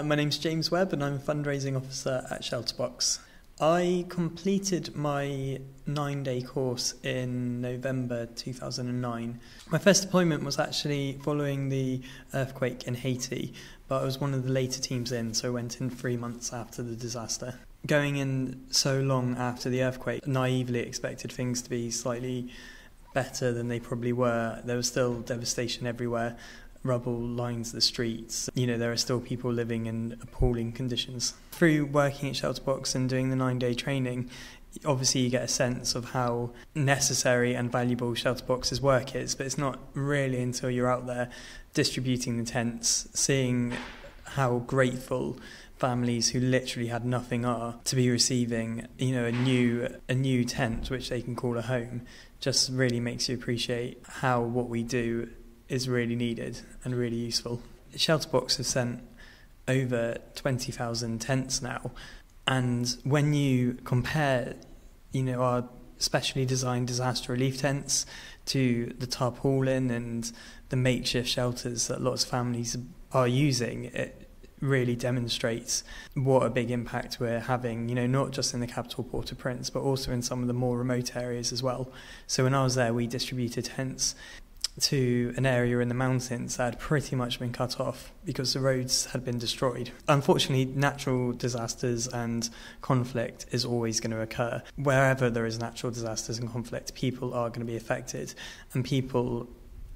My name's James Webb and I'm a Fundraising Officer at ShelterBox. I completed my 9-day course in November 2009. My first deployment was actually following the earthquake in Haiti, but I was one of the later teams in, so I went in 3 months after the disaster. Going in so long after the earthquake, naively expected things to be slightly better than they probably were. There was still devastation everywhere. Rubble lines the streets. There are still people living in appalling conditions. Through working at ShelterBox and doing the 9-day training, obviously you get a sense of how necessary and valuable ShelterBox's work is, but it's not really until you're out there distributing the tents, seeing how grateful families who literally had nothing are to be receiving, a new tent which they can call a home, just really makes you appreciate how what we do is really needed and really useful. ShelterBox have sent over 20,000 tents now, and when you compare, our specially designed disaster relief tents to the tarpaulin and the makeshift shelters that lots of families are using, it really demonstrates what a big impact we're having, not just in the capital Port-au-Prince, but also in some of the more remote areas as well. So when I was there, we distributed tents to an area in the mountains that had pretty much been cut off because the roads had been destroyed. Unfortunately, natural disasters and conflict is always going to occur. Wherever there is natural disasters and conflict, people are going to be affected, and people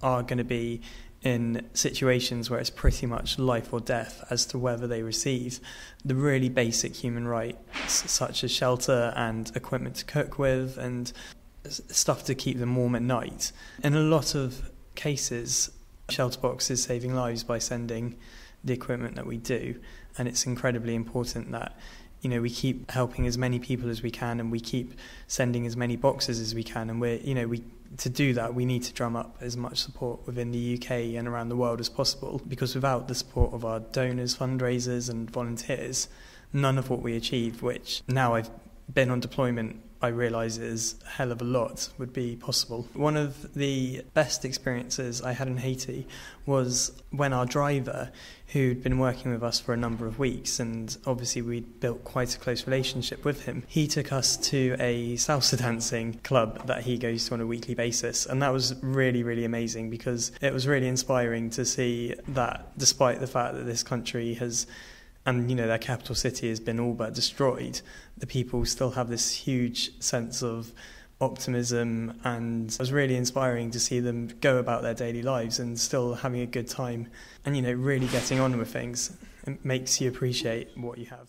are going to be in situations where it's pretty much life or death as to whether they receive the really basic human rights such as shelter and equipment to cook with and stuff to keep them warm at night. In a lot of cases, ShelterBox is saving lives by sending the equipment that we do, and it's incredibly important that we keep helping as many people as we can, and we keep sending as many boxes as we can, and to do that we need to drum up as much support within the UK and around the world as possible, because without the support of our donors, fundraisers and volunteers, none of what we achieve, which now I've been on deployment I realise is a hell of a lot, would be possible. One of the best experiences I had in Haiti was when our driver, who'd been working with us for a number of weeks, and obviously we'd built quite a close relationship with him, he took us to a salsa dancing club that he goes to on a weekly basis, and that was really, really amazing, because it was really inspiring to see that despite the fact that this country has their capital city has been all but destroyed, the people still have this huge sense of optimism, and it was really inspiring to see them go about their daily lives and still having a good time and, really getting on with things. It makes you appreciate what you have.